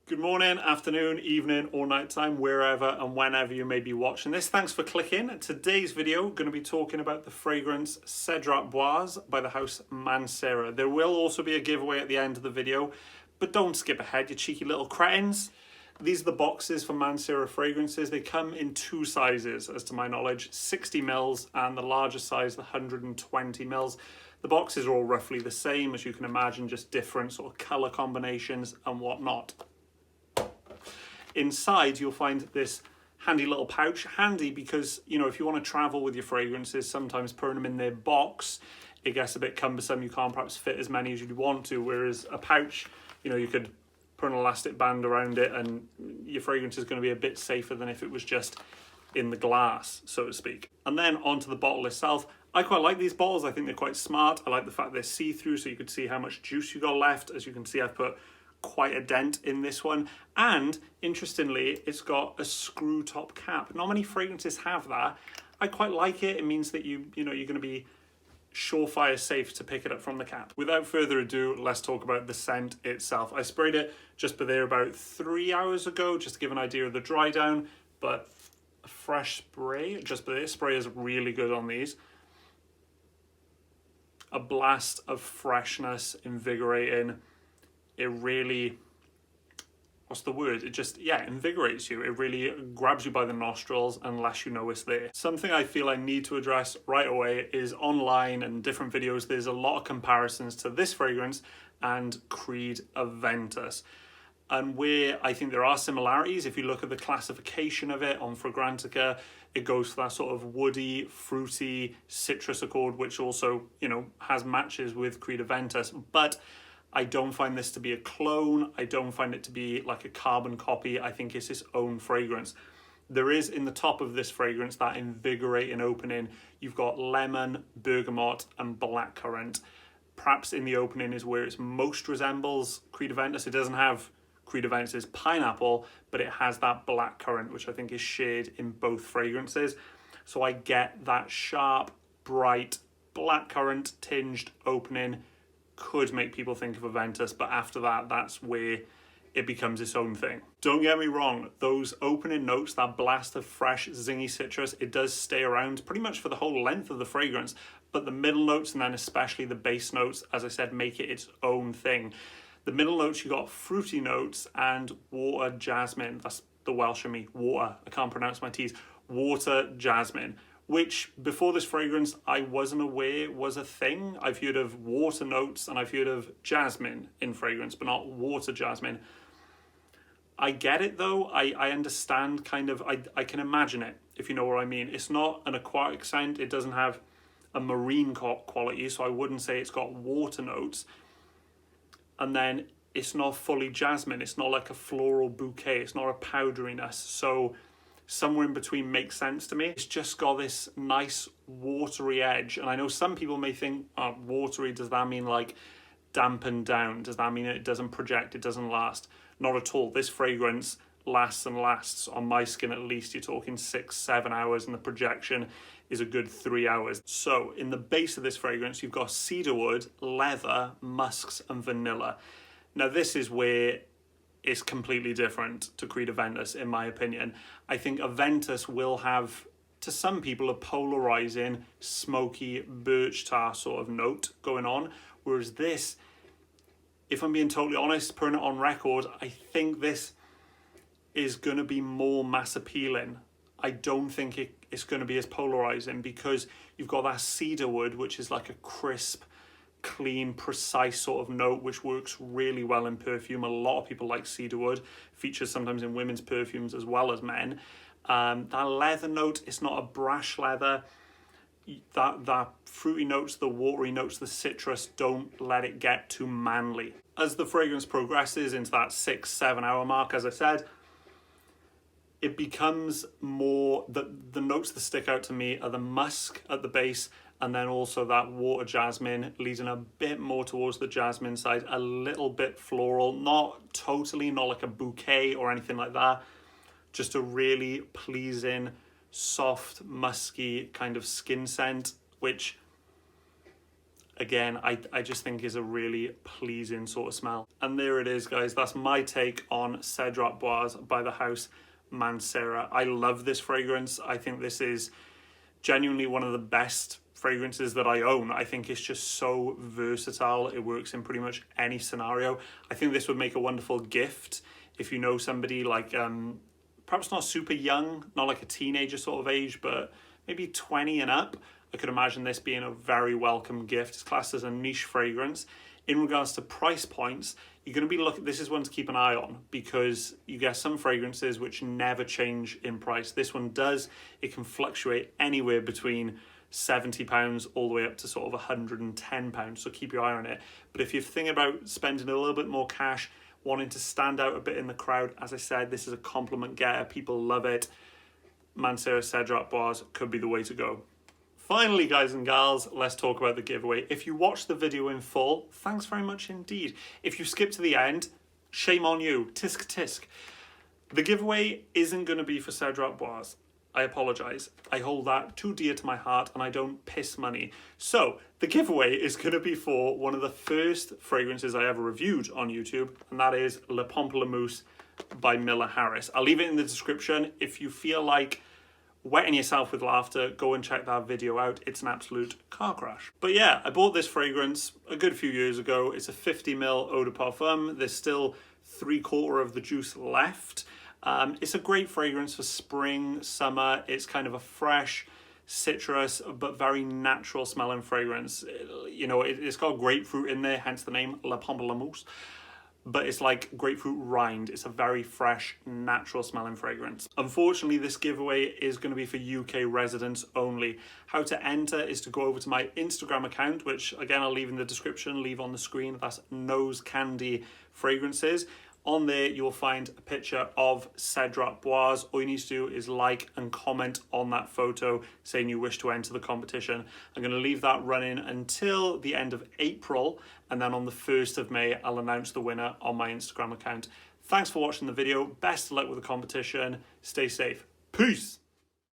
Good morning, afternoon, evening, or night time, wherever and whenever you may be watching this. Thanks for clicking. Today's video, going to be talking about the fragrance Cedrat Boise by the house Mancera. There will also be a giveaway at the end of the video, but don't skip ahead, you cheeky little cretins. These are the boxes for Mancera fragrances. They come in two sizes, as to my knowledge, 60 mils and the largest size, the 120 mils. The boxes are all roughly the same, as you can imagine, just different sort of color combinations and whatnot. Inside, you'll find this handy little pouch. Handy because, you know, if you want to travel with your fragrances, sometimes putting them in their box, it gets a bit cumbersome. You can't perhaps fit as many as you'd want to, whereas a pouch, you know, you could put an elastic band around it and your fragrance is going to be a bit safer than if it was just in the glass, so to speak. And then onto the bottle itself. I quite like these bottles. I think they're quite smart. I like the fact they're see-through, so you could see how much juice you got left. As you can see, I've put quite a dent in this one, and interestingly it's got a screw top cap. Not many fragrances have that. I quite like it. It means that you're going to be surefire safe to pick it up from the cap. Without further ado, let's talk about the scent itself. I sprayed it just there about 3 hours ago, just to give an idea of the dry down, but a fresh spray just there. Spray is really good on these. A blast of freshness, invigorating. It really, what's the word? It just, invigorates you. It really grabs you by the nostrils unless you know it's there. Something I feel I need to address right away is online and different videos, there's a lot of comparisons to this fragrance and Creed Aventus. And where I think there are similarities, if you look at the classification of it on Fragrantica, it goes for that sort of woody, fruity, citrus accord, which also, you know, has matches with Creed Aventus. But I don't find this to be a clone. I don't find it to be like a carbon copy. I think it's its own fragrance. There is in the top of this fragrance that invigorating opening. You've got lemon, bergamot, and blackcurrant. Perhaps in the opening is where it most resembles Creed Aventus. It doesn't have Creed Aventus's pineapple, but it has that blackcurrant, which I think is shared in both fragrances. So I get that sharp, bright, blackcurrant tinged opening. Could make people think of Aventus, but after that, that's where it becomes its own thing. Don't get me wrong, those opening notes, that blast of fresh, zingy citrus, it does stay around pretty much for the whole length of the fragrance, but the middle notes, and then especially the base notes, as I said, make it its own thing. The middle notes, you got fruity notes and water jasmine. That's the Welsh in me, water. I can't pronounce my T's. Water jasmine, which before this fragrance I wasn't aware was a thing. I've heard of water notes and I've heard of jasmine in fragrance, but not water jasmine. I get it though. I understand kind of, I can imagine it, if you know what I mean. It's not an aquatic scent. It doesn't have a marine quality, so I wouldn't say it's got water notes. And then it's not fully jasmine. It's not like a floral bouquet. It's not a powderiness. So somewhere in between makes sense to me. It's just got this nice watery edge. And I know some people may think, oh, watery, does that mean like dampened down? Does that mean it doesn't project, it doesn't last? Not at all. This fragrance lasts and lasts. On my skin at least, you're talking 6-7 hours, and the projection is a good 3 hours. So in the base of this fragrance, you've got cedarwood, leather, musks, and vanilla. Now this is where it's completely different to Creed Aventus, in my opinion. I think Aventus will have, to some people, a polarizing, smoky, birch tar sort of note going on, whereas this, if I'm being totally honest, putting it on record, I think this is going to be more mass appealing. I don't think it's going to be as polarizing because you've got that cedarwood, which is like a crisp, clean, precise sort of note, which works really well in perfume. A lot of people like cedarwood. Features sometimes in women's perfumes as well as men. That leather note, it's not a brash leather. That fruity notes, the watery notes, the citrus, don't let it get too manly. As the fragrance progresses into that 6-7 hour mark, as I said, it becomes more, the notes that stick out to me are the musk at the base, and then also that water jasmine, leading a bit more towards the jasmine side, a little bit floral, not totally, not like a bouquet or anything like that, just a really pleasing, soft, musky kind of skin scent, which again, I just think is a really pleasing sort of smell. And there it is, guys. That's my take on Cedrat Boise by the house Mancera. I love this fragrance. I think this is genuinely one of the best fragrances that I own. I think it's just so versatile. It works in pretty much any scenario. I think this would make a wonderful gift if you know somebody like, perhaps not super young, not like a teenager sort of age, but maybe 20 and up. I could imagine this being a very welcome gift. It's classed as a niche fragrance. In regards to price points, you're going to be looking, this is one to keep an eye on, because you get some fragrances which never change in price. This one does. It can fluctuate anywhere between £70 all the way up to sort of £110, so keep your eye on it. But if you're thinking about spending a little bit more cash, wanting to stand out a bit in the crowd, as I said, this is a compliment getter. People love it. Mancera Cedrat Boise could be the way to go. Finally, guys and gals, let's talk about the giveaway. If you watched the video in full, thanks very much indeed. If you skip to the end, shame on you. Tisk tisk. The giveaway isn't going to be for Cedrat Boise. I apologise. I hold that too dear to my heart and I don't piss money. So the giveaway is going to be for one of the first fragrances I ever reviewed on YouTube, and that is Le Pamplemousse by Miller Harris. I'll leave it in the description. If you feel like wetting yourself with laughter, go and check that video out. It's an absolute car crash. But yeah, I bought this fragrance a good few years ago. It's a 50ml eau de parfum. There's still 3/4 of the juice left. It's a great fragrance for spring, summer. It's kind of a fresh, citrus, but very natural smelling fragrance. You know, it's got grapefruit in there, hence the name La Pamplemousse. But it's like grapefruit rind. It's a very fresh, natural smelling fragrance. Unfortunately, this giveaway is going to be for UK residents only. How to enter is to go over to my Instagram account, which again, I'll leave in the description, leave on the screen. That's Nose Candy Fragrances. On there, you'll find a picture of Cedrat Boise. All you need to do is like and comment on that photo saying you wish to enter the competition. I'm going to leave that running until the end of April, and then on the 1st of May, I'll announce the winner on my Instagram account. Thanks for watching the video. Best of luck with the competition. Stay safe. Peace.